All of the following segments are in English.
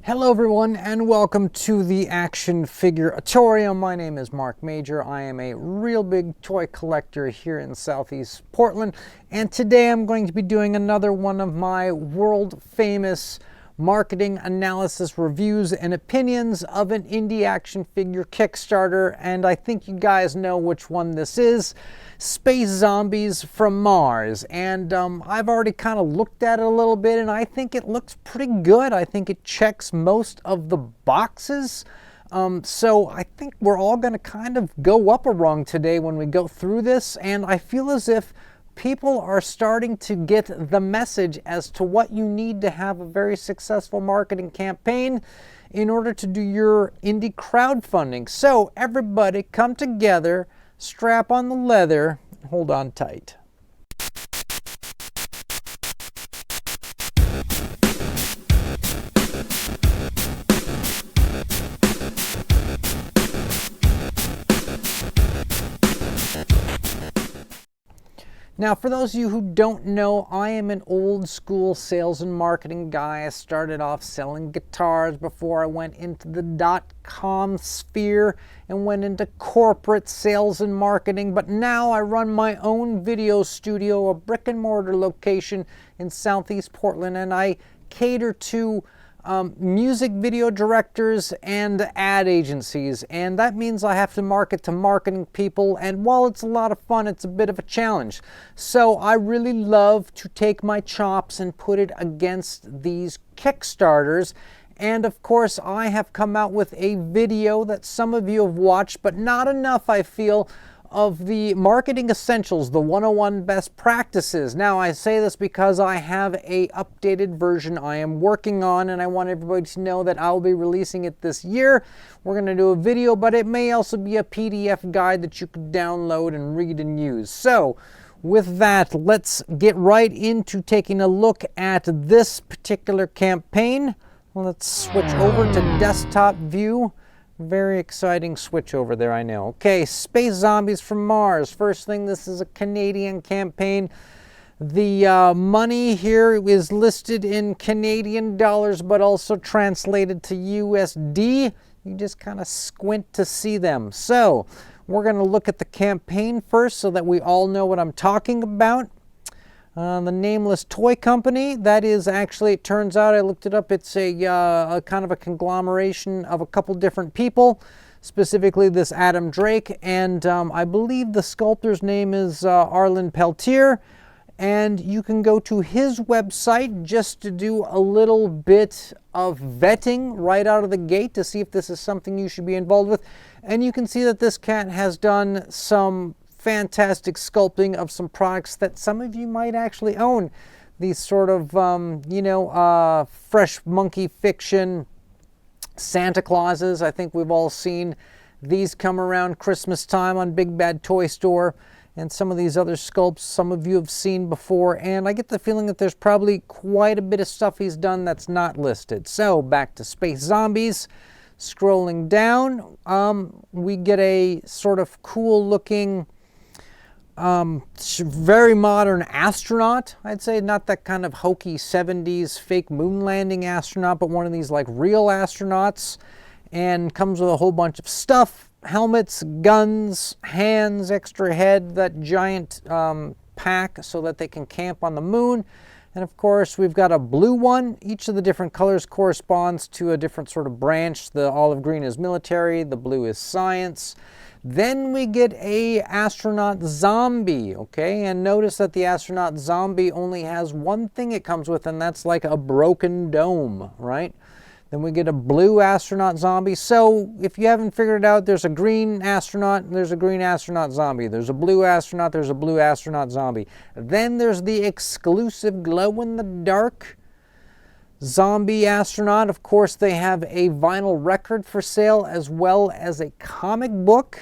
Hello everyone and welcome to the Action Figuratorium. My name is Mark Major. I am a real big toy collector here in Southeast Portland, and today I'm going to be doing another one of my world famous marketing analysis reviews and opinions of an indie action figure Kickstarter, and I think you guys know which one this is. Space Zombies from Mars, and I've already kind of looked at it a little bit and I think it looks pretty good. I think it checks most of the boxes. So I think we're all going to kind of go up a rung today when we go through this, and I feel as if people are starting to get the message as to what you need to have a very successful marketing campaign in order to do your indie crowdfunding. So everybody come together, strap on the leather, and hold on tight. Now, for those of you who don't know, I am an old school sales and marketing guy. I started off selling guitars before I went into the .com sphere and went into corporate sales and marketing. But now I run my own video studio, a brick and mortar location in Southeast Portland, and I cater to music video directors and ad agencies, and that means I have to market to marketing people, and while it's a lot of fun, it's a bit of a challenge. So I really love to take my chops and put it against these Kickstarters, and of course I have come out with a video that some of you have watched, but not enough, I feel, of the marketing essentials, the 101 best practices. Now, I say this because I have a updated version I am working on, and I want everybody to know that I'll be releasing it this year. We're going to do a video, but it may also be a PDF guide that you could download and read and use. So with that, let's get right into taking a look at this particular campaign. Let's switch over to desktop view. Very exciting switch over there, I know. Okay, Space Zombies from Mars. First thing, this is a Canadian campaign. The money here is listed in Canadian dollars, but also translated to USD. You just kind of squint to see them. So, we're going to look at the campaign first so that we all know what I'm talking about. The Nameless Toy Company, that is actually, it turns out, I looked it up, it's a kind of a conglomeration of a couple different people, specifically this Adam Drake, and I believe the sculptor's name is Arlen Peltier, and you can go to his website just to do a little bit of vetting right out of the gate to see if this is something you should be involved with, and you can see that this cat has done some fantastic sculpting of some products that some of you might actually own. These sort of, fresh monkey fiction Santa Clauses. I think we've all seen these come around Christmas time on Big Bad Toy Store, and some of these other sculpts some of you have seen before, and I get the feeling that there's probably quite a bit of stuff he's done that's not listed. So back to Space Zombies. Scrolling down, we get a sort of cool looking very modern astronaut, I'd say. Not that kind of hokey 70s fake moon landing astronaut, but one of these like real astronauts, and comes with a whole bunch of stuff: helmets, guns, hands, extra head, that giant pack so that they can camp on the moon. And of course we've got a blue one. Each of the different colors corresponds to a different sort of branch. The olive green is military, the blue is science. Then we get a astronaut zombie, okay? And notice that the astronaut zombie only has one thing it comes with, and that's like a broken dome, right? Then we get a blue astronaut zombie. So if you haven't figured it out, there's a green astronaut, and there's a green astronaut zombie. There's a blue astronaut, there's a blue astronaut zombie. Then there's the exclusive glow-in-the-dark zombie astronaut. Of course, they have a vinyl record for sale as well as a comic book.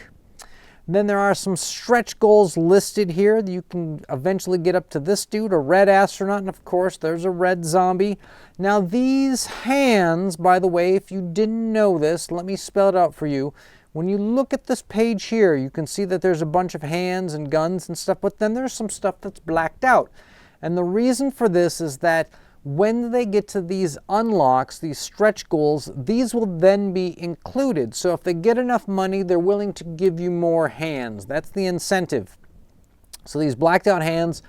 Then there are some stretch goals listed here. You can eventually get up to this dude, a red astronaut, and of course there's a red zombie. Now these hands, by the way, if you didn't know this, let me spell it out for you. When you look at this page here, you can see that there's a bunch of hands and guns and stuff, but then there's some stuff that's blacked out. And the reason for this is that when they get to these unlocks, these stretch goals, these will then be included. So if they get enough money, they're willing to give you more hands. That's the incentive. So these blacked out hands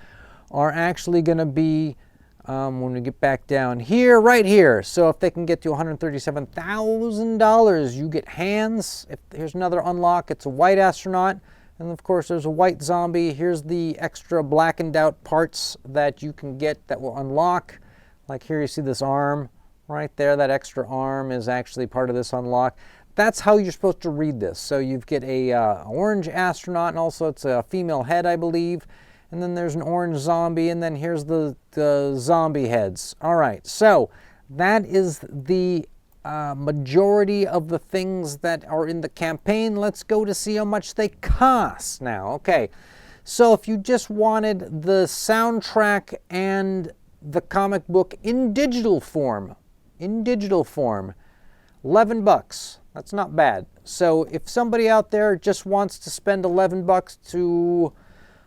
are actually going to be, when we get back down here, right here. So if they can get to $137,000, you get hands. Here's another unlock. It's a white astronaut. And of course, there's a white zombie. Here's the extra blackened out parts that you can get that will unlock. Like here you see this arm right there. That extra arm is actually part of this unlock. That's how you're supposed to read this. So you get a orange astronaut, and also it's a female head, I believe. And then there's an orange zombie, and then here's the zombie heads. All right, so that is the majority of the things that are in the campaign. Let's go to see how much they cost now. Okay, so if you just wanted the soundtrack and the comic book in digital form, 11 bucks. That's not bad. So if somebody out there just wants to spend 11 bucks to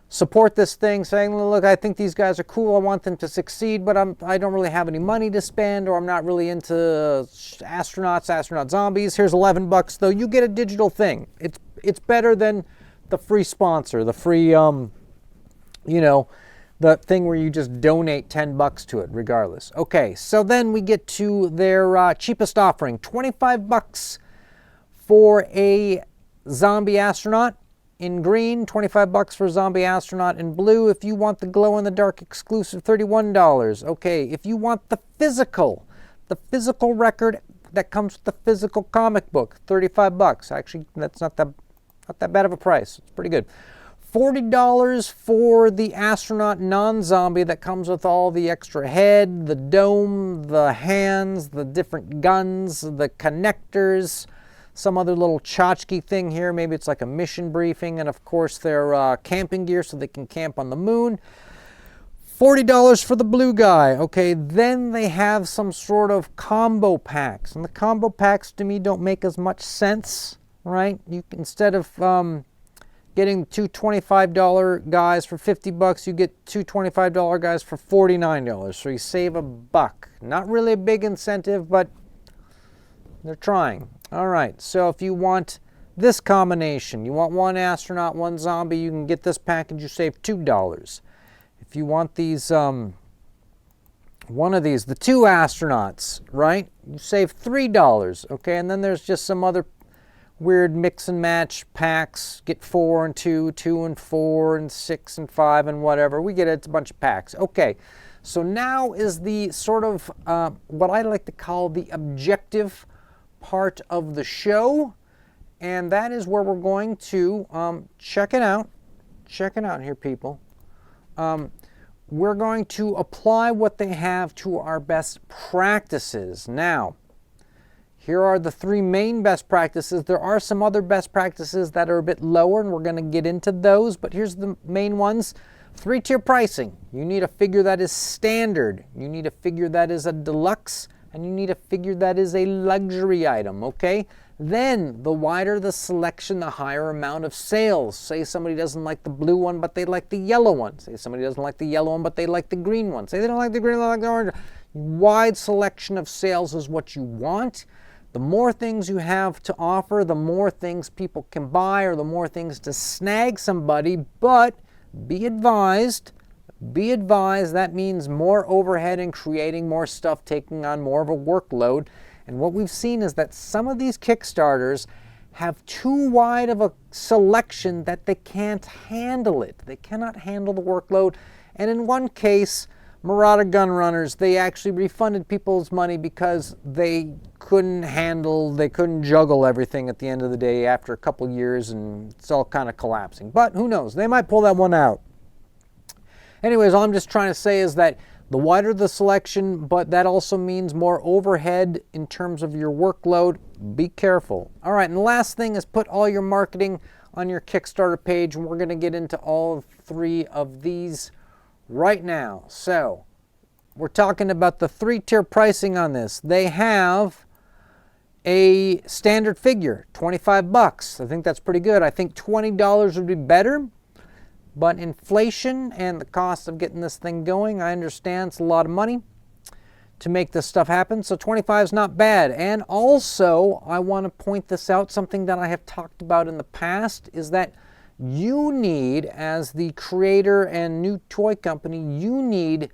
support this thing, saying, look, I think these guys are cool, I want them to succeed, but I don't really have any money to spend, or I'm not really into astronaut zombies. Here's 11 bucks, though. You get a digital thing. It's better than the free sponsor, the free, the thing where you just donate 10 bucks to it, regardless. Okay, so then we get to their cheapest offering, 25 bucks for a zombie astronaut in green, 25 bucks for a zombie astronaut in blue. If you want the glow-in-the-dark exclusive, $31. Okay, if you want the physical record that comes with the physical comic book, 35 bucks. Actually, that's not that bad of a price. It's pretty good. $40 for the astronaut non-zombie that comes with all the extra head, the dome, the hands, the different guns, the connectors, some other little tchotchke thing here. Maybe it's like a mission briefing, and of course their camping gear so they can camp on the moon. $40 for the blue guy. Okay, then they have some sort of combo packs, and the combo packs to me don't make as much sense, right? You can, instead of getting two $25 guys for 50 bucks, you get two $25 guys for $49. So you save $1. Not really a big incentive, but they're trying. All right, so if you want this combination, you want one astronaut, one zombie, you can get this package, you save $2. If you want these, one of these, the two astronauts, right, you save $3. Okay, and then there's just some other weird mix and match packs. Get 4 and 2, 2 and 4, and 6 and 5, and whatever. We get it's a bunch of packs. Okay, so now is the sort of what I like to call the objective part of the show, and that is where we're going to check it out here, people. We're going to apply what they have to our best practices. Now, here are the 3 main best practices. There are some other best practices that are a bit lower, and we're going to get into those, but here's the main ones. 3-tier pricing. You need a figure that is standard. You need a figure that is a deluxe, and you need a figure that is a luxury item, okay? Then, the wider the selection, the higher amount of sales. Say somebody doesn't like the blue one, but they like the yellow one. Say somebody doesn't like the yellow one, but they like the green one. Say they don't like the green, they like the orange. Wide selection of sales is what you want. The more things you have to offer, the more things people can buy, or the more things to snag somebody. But be advised, that means more overhead and creating more stuff, taking on more of a workload. And what we've seen is that some of these Kickstarters have too wide of a selection that they can't handle it. They cannot handle the workload. And in one case, Marauder Gun Runners, they actually refunded people's money because they couldn't juggle everything at the end of the day after a couple years, and it's all kind of collapsing. But who knows? They might pull that one out. Anyways, all I'm just trying to say is that the wider the selection, but that also means more overhead in terms of your workload. Be careful. All right, and the last thing is put all your marketing on your Kickstarter page, and we're going to get into all 3 of these right now. So, we're talking about the 3-tier pricing on this. They have a standard figure, 25 bucks. I think that's pretty good. I think $20 would be better. But inflation and the cost of getting this thing going, I understand it's a lot of money. to make this stuff happen. So 25 is not bad. And also, I want to point this out, something that I have talked about in the past is that you need, as the creator and new toy company, you need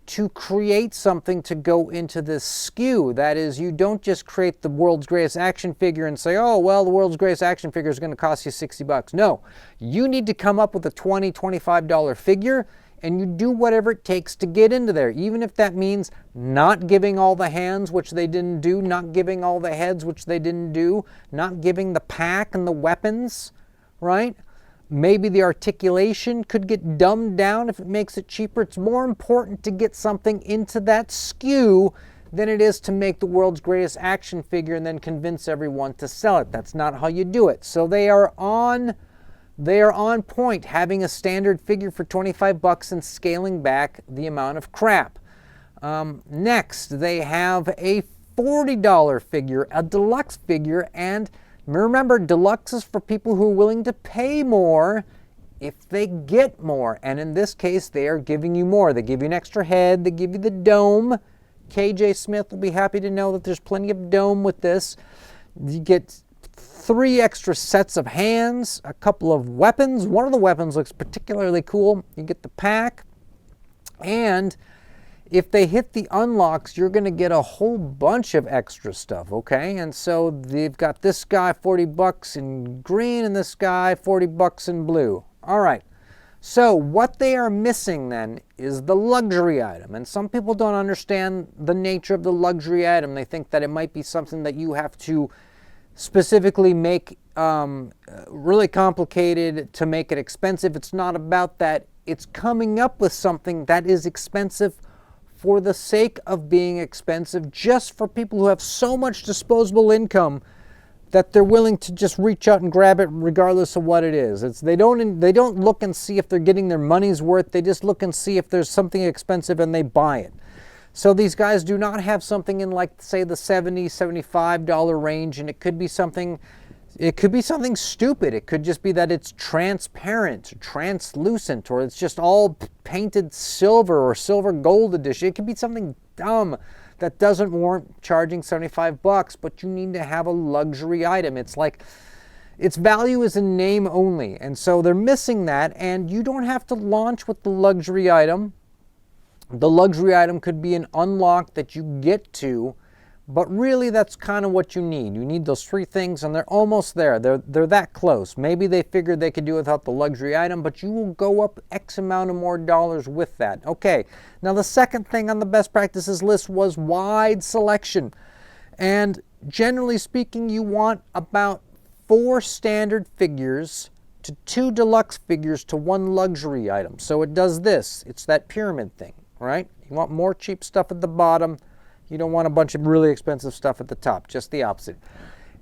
to create something to go into this SKU. That is, you don't just create the world's greatest action figure and say, oh, well, the world's greatest action figure is going to cost you 60 bucks. No, you need to come up with a $20, $25 figure, and you do whatever it takes to get into there, even if that means not giving all the hands, which they didn't do, not giving all the heads, which they didn't do, not giving the pack and the weapons, right? Maybe the articulation could get dumbed down if it makes it cheaper. It's more important to get something into that SKU than it is to make the world's greatest action figure and then convince everyone to sell it. That's not how you do it. So they are on point, having a standard figure for 25 bucks and scaling back the amount of crap. Next, they have a $40 figure, a deluxe figure, and remember, deluxe is for people who are willing to pay more if they get more. And in this case, they are giving you more. They give you an extra head. They give you the dome. KJ Smith will be happy to know that there's plenty of dome with this. You get 3 extra sets of hands, a couple of weapons. One of the weapons looks particularly cool. You get the pack. And if they hit the unlocks, you're going to get a whole bunch of extra stuff, okay? And so they've got this guy 40 bucks in green and this guy 40 bucks in blue. All right. So what they are missing then is the luxury item. And some people don't understand the nature of the luxury item. They think that it might be something that you have to specifically make really complicated to make it expensive. It's not about that. It's coming up with something that is expensive for the sake of being expensive, just for people who have so much disposable income that they're willing to just reach out and grab it regardless of what it is. They don't look and see if they're getting their money's worth. They just look and see if there's something expensive and they buy it. So these guys do not have something in, like, say, the $70, $75 range, and it could be something stupid. It could just be that it's transparent, translucent, or it's just all painted silver or silver gold edition. It could be something dumb that doesn't warrant charging 75 bucks, but you need to have a luxury item. It's like its value is in name only, and so they're missing that, and you don't have to launch with the luxury item. The luxury item could be an unlock that you get to, but really that's kind of what you need. You need those 3 things, and they're almost there. They're that close. Maybe they figured they could do without the luxury item, but you will go up X amount of more dollars with that. Okay, now the second thing on the best practices list was wide selection. And generally speaking, you want about 4 standard figures to 2 deluxe figures to 1 luxury item. So it does this. It's that pyramid thing, right? You want more cheap stuff at the bottom. You don't want a bunch of really expensive stuff at the top, just the opposite.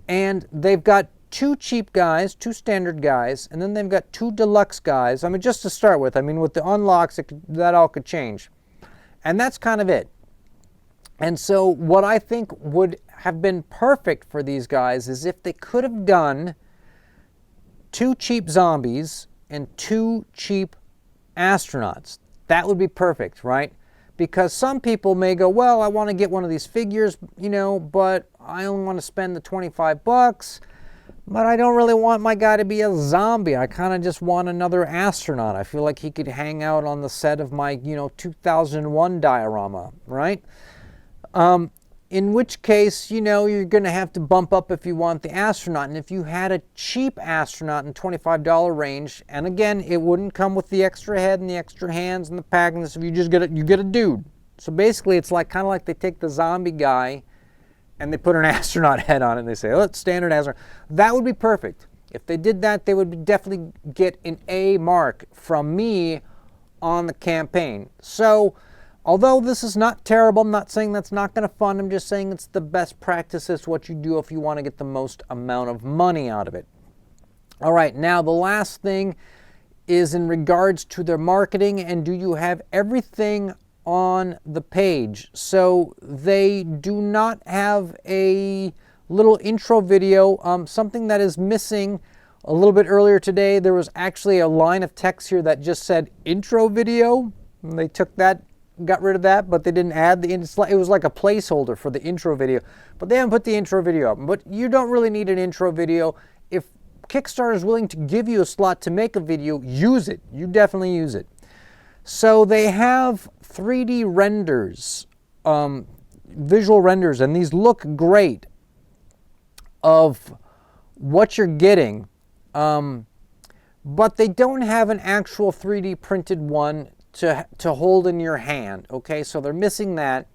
And they've got 2 cheap guys, 2 standard guys, and then they've got 2 deluxe guys. I mean, just to start with, with the unlocks, that all could change. And that's kind of it. And so what I think would have been perfect for these guys is if they could have done 2 cheap zombies and 2 cheap astronauts. That would be perfect, right? Because some people may go, well, I want to get one of these figures, but I only want to spend the 25 bucks, but I don't really want my guy to be a zombie. I kind of just want another astronaut. I feel like he could hang out on the set of my, 2001 diorama, right? In which case, you're going to have to bump up if you want the astronaut. And if you had a cheap astronaut in $25 range, and again, it wouldn't come with the extra head and the extra hands and the pack and this, if you just get you get a dude. So basically, it's like kind of like they take the zombie guy and they put an astronaut head on it and they say, oh, it's standard astronaut. That would be perfect. If they did that, they would definitely get an A mark from me on the campaign. So although this is not terrible, I'm not saying that's not going to fund. I'm just saying it's the best practice. It's what you do if you want to get the most amount of money out of it. All right, now the last thing is in regards to their marketing, and do you have everything on the page? So they do not have a little intro video. Something that is missing a little bit earlier today, there was actually a line of text here that just said intro video. And they took that got rid of that, but they didn't add the, it was like a placeholder for the intro video, but they haven't put the intro video up. But you don't really need an intro video. If Kickstarter is willing to give you a slot to make a video, use it. You definitely use it. So they have 3D renders, visual renders, and these look great of what you're getting, but they don't have an actual 3D printed one to hold in your hand, okay? So they're missing that.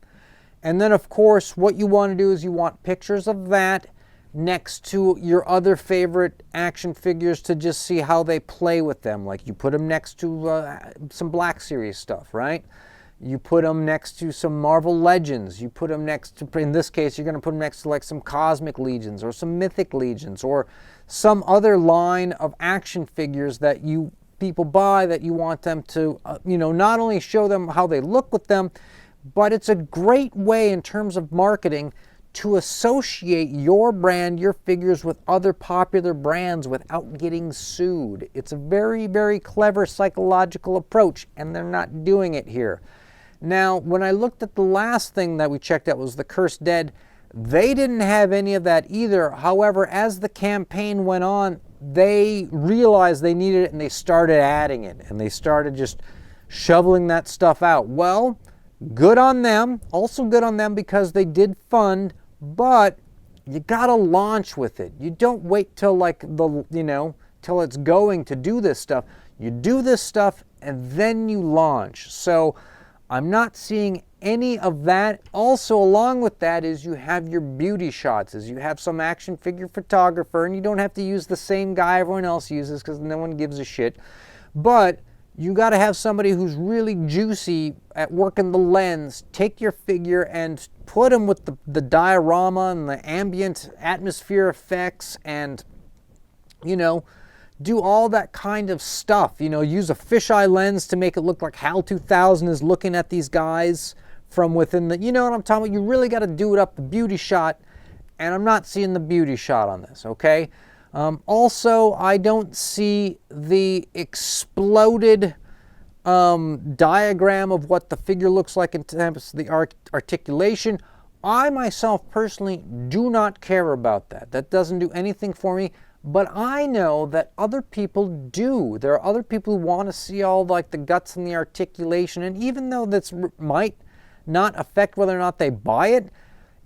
And then, of course, what you want to do is you want pictures of that next to your other favorite action figures to just see how they play with them. Like you put them next to some Black Series stuff, right? You put them next to some Marvel Legends. You put them next to, in this case, you're going to put them next to like some Cosmic Legions or some Mythic Legions or some other line of action figures that you people buy that you want them to, you know, not only show them how they look with them, but it's a great way in terms of marketing to associate your brand, your figures with other popular brands without getting sued. It's a very, very clever psychological approach, and they're not doing it here. Now, when I looked at the last thing that we checked out was the Cursed Dead, they didn't have any of that either. However, as the campaign went on, they realized they needed it and they started adding it, and they started just shoveling that stuff out. Well, good on them. Also good on them because they did fund, but you gotta launch with it. You don't wait till like the, you know, till it's going to do this stuff. You do this stuff and then you launch. So I'm not seeing any of that. Also, along with that is you have your beauty shots, is you have some action figure photographer, and you don't have to use the same guy everyone else uses because no one gives a shit. But you got to have somebody who's really juicy at working the lens. Take your figure and put them with the diorama and the ambient atmosphere effects, and, you know, do all that kind of stuff. You know, use a fisheye lens to make it look like HAL 2000 is looking at these guys from within the, you know what I'm talking about? You really got to do it up, the beauty shot, and I'm not seeing the beauty shot on this, okay? Also, I don't see the exploded diagram of what the figure looks like in terms of the articulation. I myself personally do not care about that. That doesn't do anything for me, but I know that other people do. There are other people who want to see all like the guts and the articulation, and even though this might not affect whether or not they buy it,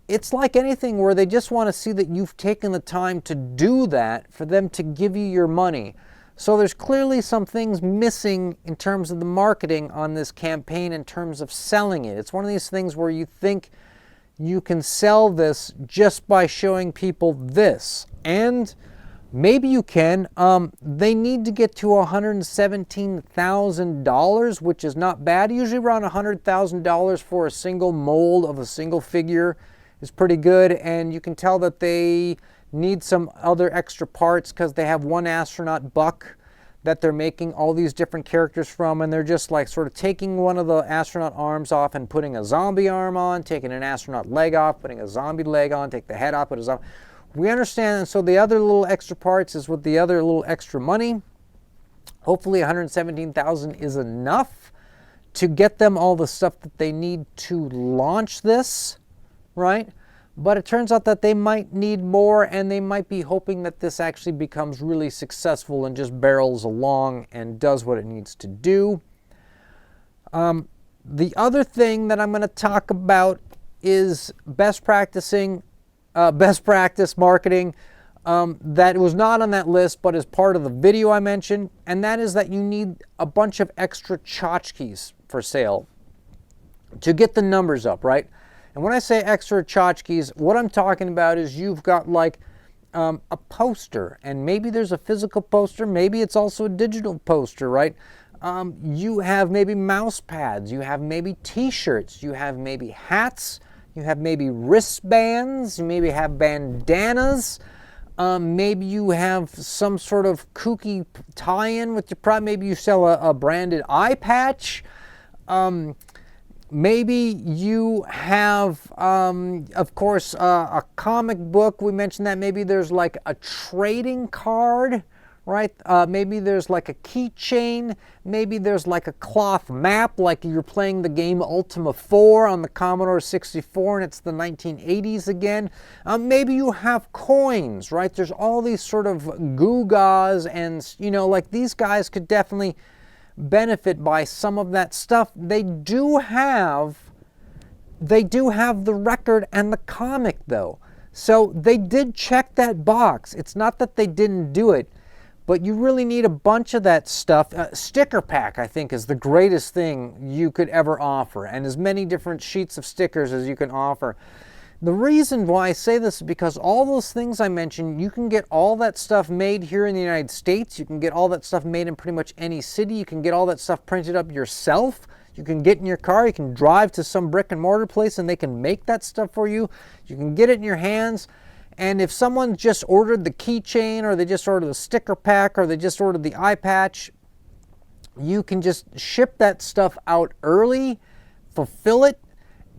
it's like anything where they just want to see that you've taken the time to do that for them to give you your money. So there's clearly some things missing in terms of the marketing on this campaign in terms of selling it. It's one of these things where you think you can sell this just by showing people this. And maybe you can. They need to get to $117,000, which is not bad. Usually around $100,000 for a single mold of a single figure is pretty good. And you can tell that they need some other extra parts because they have one astronaut buck that they're making all these different characters from, and they're just like sort of taking one of the astronaut arms off and putting a zombie arm on, taking an astronaut leg off, putting a zombie leg on, take the head off, put a zombie. We understand, and so the other little extra parts is with the other little extra money. Hopefully $117,000 is enough to get them all the stuff that they need to launch this, right? But it turns out that they might need more, and they might be hoping that this actually becomes really successful and just barrels along and does what it needs to do. The other thing that I'm going to talk about is best practice marketing that was not on that list but is part of the video I mentioned, and that is that you need a bunch of extra tchotchkes for sale to get the numbers up, right? And when I say extra tchotchkes, what I'm talking about is you've got like a poster, and maybe there's a physical poster, maybe it's also a digital poster, right? You have maybe mouse pads, you have maybe t-shirts, you have maybe hats, you have maybe wristbands, you maybe have bandanas, maybe you have some sort of kooky tie-in with your product, maybe you sell a branded eye patch. Maybe you have, of course, a comic book. We mentioned that. Maybe there's like a trading card, right? Maybe there's like a keychain. Maybe there's like a cloth map, like you're playing the game Ultima 4 on the Commodore 64 and it's the 1980s again. Maybe you have coins, right? There's all these sort of gewgaws, and you know, like these guys could definitely benefit by some of that stuff. They do have the record and the comic though. So they did check that box. It's not that they didn't do it, but you really need a bunch of that stuff. Sticker pack, I think, is the greatest thing you could ever offer, and as many different sheets of stickers as you can offer. The reason why I say this is because all those things I mentioned, you can get all that stuff made here in the United States. You can get all that stuff made in pretty much any city. You can get all that stuff printed up yourself. You can get in your car, you can drive to some brick and mortar place and they can make that stuff for you. You can get it in your hands. And if someone just ordered the keychain, or they just ordered the sticker pack, or they just ordered the eye patch, you can just ship that stuff out early, fulfill it,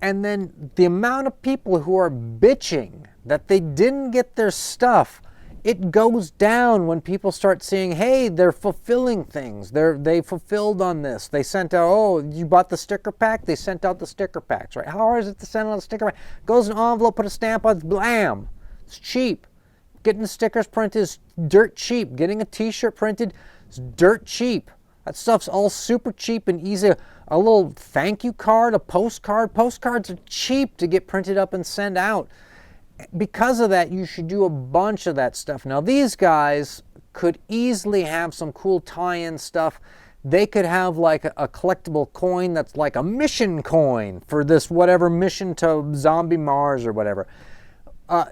and then the amount of people who are bitching that they didn't get their stuff, it goes down when people start seeing, hey, they're fulfilling things. They fulfilled on this. They sent out, oh, you bought the sticker pack? They sent out the sticker packs, right? How hard is it to send out a sticker pack? Goes in an envelope, put a stamp on it, blam. It's cheap. Getting the stickers printed is dirt cheap. Getting a t-shirt printed is dirt cheap. That stuff's all super cheap and easy. A little thank you card, a postcard. Postcards are cheap to get printed up and send out. Because of that, you should do a bunch of that stuff. Now, these guys could easily have some cool tie-in stuff. They could have like a collectible coin that's like a mission coin for this whatever mission to zombie Mars or whatever.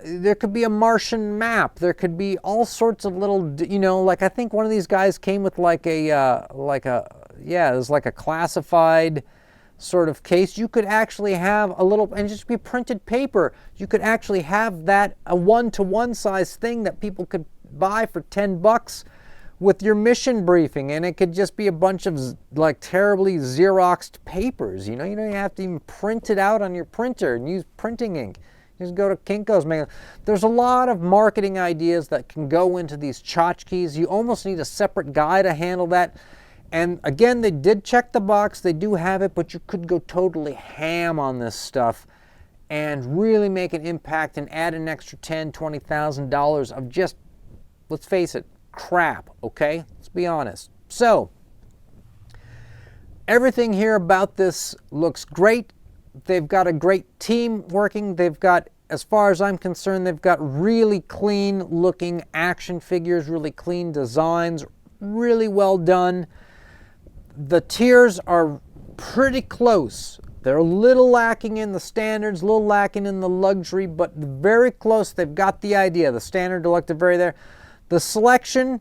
There could be a Martian map. There could be all sorts of little, you know, like I think one of these guys came with like it was like a classified sort of case. You could actually have a little, and just be printed paper. You could actually have that a 1-to-1 size thing that people could buy for $10 with your mission briefing, and it could just be a bunch of like terribly Xeroxed papers. You know, you don't have to even print it out on your printer and use printing ink. Just go to Kinko's, man. There's a lot of marketing ideas that can go into these tchotchkes. You almost need a separate guy to handle that. And again, they did check the box. They do have it, but you could go totally ham on this stuff and really make an impact and add an extra $10,000, $20,000 of just, let's face it, crap, okay? Let's be honest. So, everything here about this looks great. They've got a great team working. They've got, as far as I'm concerned, they've got really clean looking action figures, really clean designs, really well done. The tiers are pretty close. They're a little lacking in the standards, a little lacking in the luxury, but very close. They've got the idea. The standard, deluxe, very there. The selection,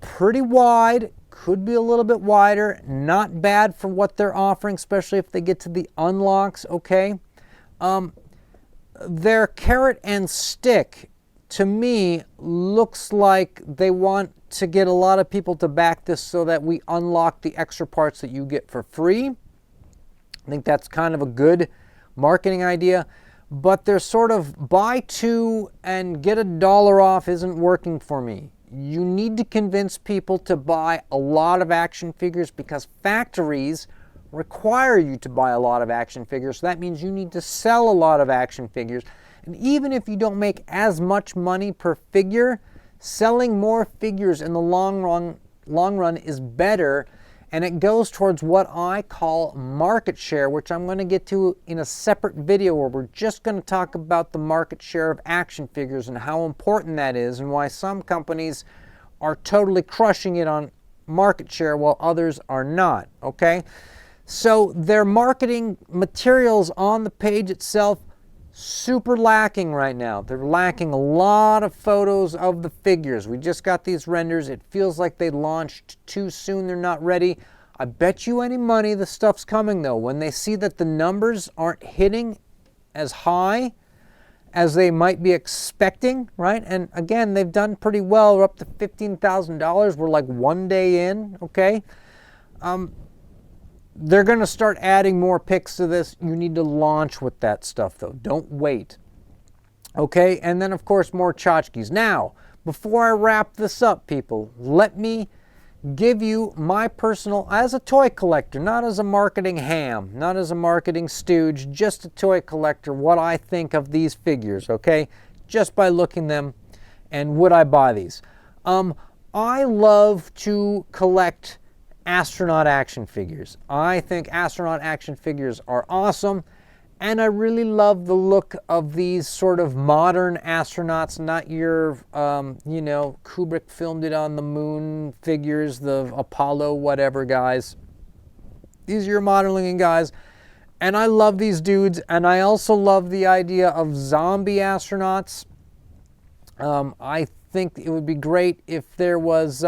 pretty wide. Could be a little bit wider. Not bad for what they're offering, especially if they get to the unlocks, okay? Their carrot and stick, to me, looks like they want to get a lot of people to back this so that we unlock the extra parts that you get for free. I think that's kind of a good marketing idea, but their sort of buy two and get $1 off isn't working for me. You need to convince people to buy a lot of action figures because factories require you to buy a lot of action figures. So that means you need to sell a lot of action figures. And even if you don't make as much money per figure, selling more figures in the long run is better, and it goes towards what I call market share, which I'm going to get to in a separate video where we're just going to talk about the market share of action figures and how important that is and why some companies are totally crushing it on market share while others are not, okay? So their marketing materials on the page itself, super lacking right now. They're lacking a lot of photos of the figures. We just got these renders. It feels like they launched too soon. They're not ready. I bet you any money the stuff's coming though. When they see that the numbers aren't hitting as high as they might be expecting, right? And again, they've done pretty well. We're up to $15,000. We're like one day in, okay? They're going to start adding more picks to this. You need to launch with that stuff, though. Don't wait. Okay, and then, of course, more tchotchkes. Now, before I wrap this up, people, let me give you my personal, as a toy collector, not as a marketing ham, not as a marketing stooge, just a toy collector, what I think of these figures, okay? Just by looking them, and would I buy these? I love to collect astronaut action figures. I think astronaut action figures are awesome, and I really love the look of these sort of modern astronauts, not your, Kubrick filmed it on the moon figures, the Apollo whatever guys. These are your modern looking guys, and I love these dudes, and I also love the idea of zombie astronauts. I think it would be great if there was,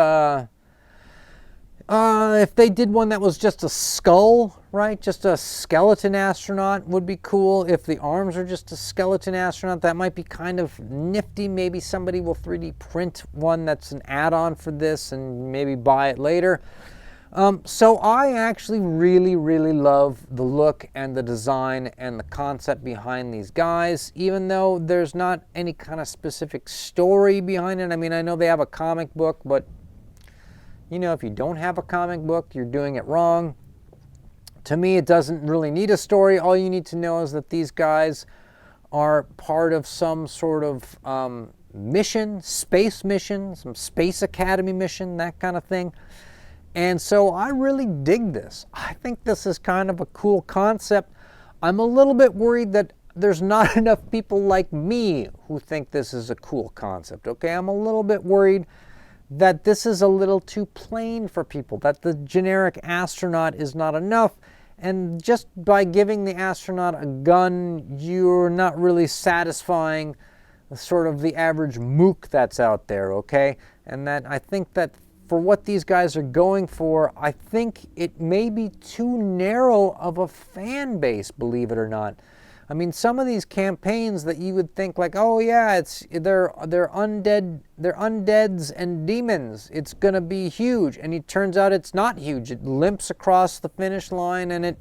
if they did one that was just a skull, right? Just a skeleton astronaut would be cool. If the arms are just a skeleton astronaut, that might be kind of nifty. Maybe somebody will 3D print one that's an add-on for this and maybe buy it later. So I actually really, really love the look and the design and the concept behind these guys, even though there's not any kind of specific story behind it. I mean, I know they have a comic book, but if you don't have a comic book, you're doing it wrong. To me, it doesn't really need a story. All you need to know is that these guys are part of some sort of mission, space mission, some space academy mission, that kind of thing. And so I really dig this. I think this is kind of a cool concept. I'm a little bit worried that there's not enough people like me who think this is a cool concept, okay? I'm a little bit worried that this is a little too plain for people, that the generic astronaut is not enough, and just by giving the astronaut a gun, you're not really satisfying sort of the average mook that's out there, okay? And that I think that for what these guys are going for, I think it may be too narrow of a fan base, believe it or not. I mean, some of these campaigns that you would think like, oh yeah, they're undeads and demons. It's gonna be huge, and it turns out it's not huge. It limps across the finish line, and it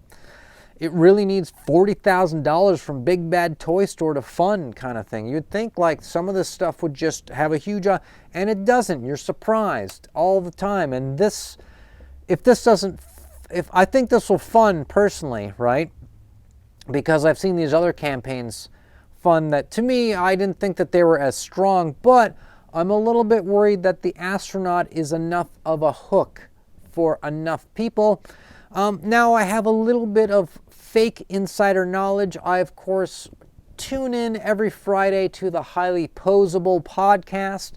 really needs $40,000 from Big Bad Toy Store to fund, kind of thing. You'd think like some of this stuff would just have a huge, and it doesn't. You're surprised all the time. And I think this will fund personally, right? Because I've seen these other campaigns fund that, to me, I didn't think that they were as strong, but I'm a little bit worried that the astronaut is enough of a hook for enough people. Now I have a little bit of fake insider knowledge. I, of course, tune in every Friday to the Highly Posable podcast.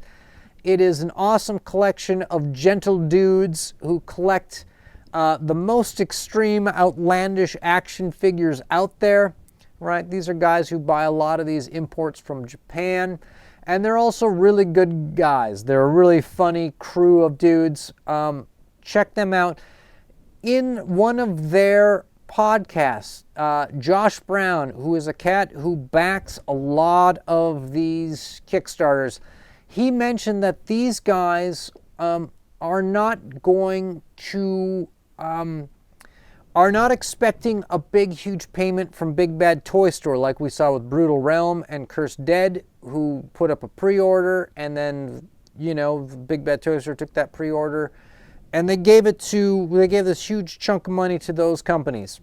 It is an awesome collection of gentle dudes who collect the most extreme, outlandish action figures out there, right? These are guys who buy a lot of these imports from Japan, and they're also really good guys. They're a really funny crew of dudes. Check them out. In one of their podcasts, Josh Brown, who is a cat who backs a lot of these Kickstarters, he mentioned that these guys are not going to are not expecting a big, huge payment from Big Bad Toy Store like we saw with Brutal Realm and Cursed Dead, who put up a pre-order, and then, the Big Bad Toy Store took that pre-order, and they gave this huge chunk of money to those companies.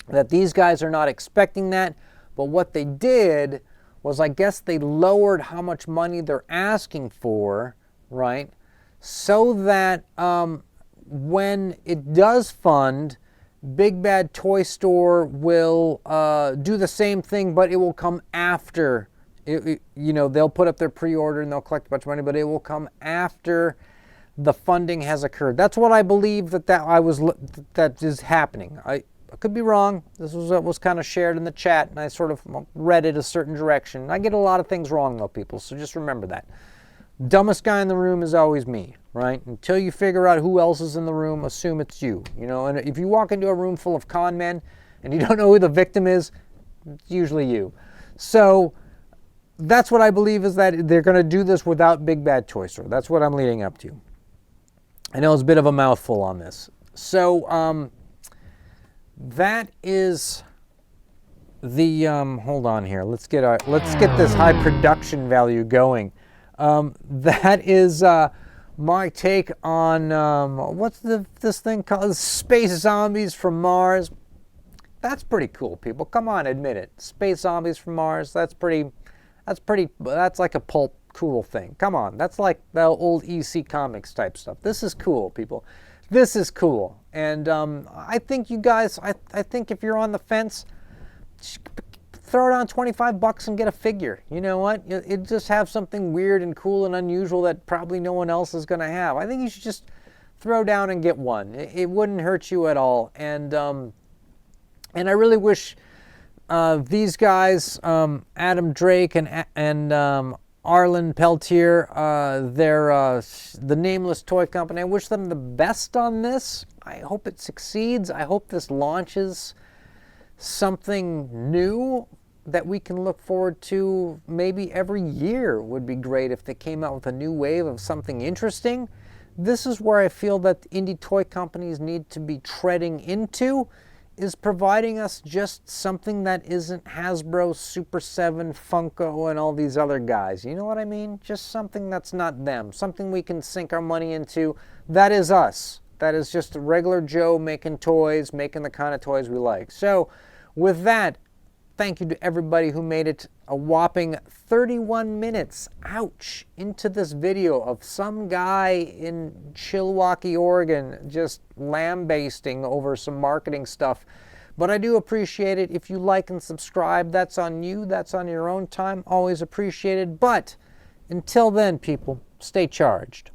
That these guys are not expecting that, but what they did was, I guess they lowered how much money they're asking for, right? So that when it does fund, Big Bad Toy Store will do the same thing, but it will come after. They'll put up their pre-order and they'll collect a bunch of money, but it will come after the funding has occurred. That's what I believe that is happening. I could be wrong. This was what was kind of shared in the chat, and I sort of read it a certain direction. I get a lot of things wrong, though, people, so just remember that. Dumbest guy in the room is always me, right? Until you figure out who else is in the room, assume it's you. And if you walk into a room full of con men and you don't know who the victim is, it's usually you. So that's what I believe, is that they're going to do this without Big Bad Toy Store. That's what I'm leading up to. I know it's a bit of a mouthful on this. So that is the hold on here. Let's get this high production value going. That is my take on what's this thing called? Space Zombies from Mars. That's pretty cool, people. Come on, admit it. Space Zombies from Mars. That's like a pulp cool thing. Come on, that's like the old EC Comics type stuff. This is cool, people. This is cool. And I think you guys, I think if you're on the fence, throw it on $25 and get a figure. You know what? It just have something weird and cool and unusual that probably no one else is going to have. I think you should just throw down and get one. It wouldn't hurt you at all. And I really wish these guys, Adam Drake and Arlen Peltier, the Nameless Toy Company, I wish them the best on this. I hope it succeeds. I hope this launches something new that we can look forward to maybe every year. Would be great if they came out with a new wave of something interesting. This is where I feel that indie toy companies need to be treading into, is providing us just something that isn't Hasbro, Super 7, Funko, and all these other guys. You know what I mean? Just something that's not them. Something we can sink our money into. That is us. That is just a regular Joe making toys, making the kind of toys we like. So with that, thank you to everybody who made it a whopping 31 minutes, ouch, into this video of some guy in Chilwaukee, Oregon, just lambasting over some marketing stuff. But I do appreciate it. If you like and subscribe, that's on you. That's on your own time. Always appreciated. But until then, people, stay charged.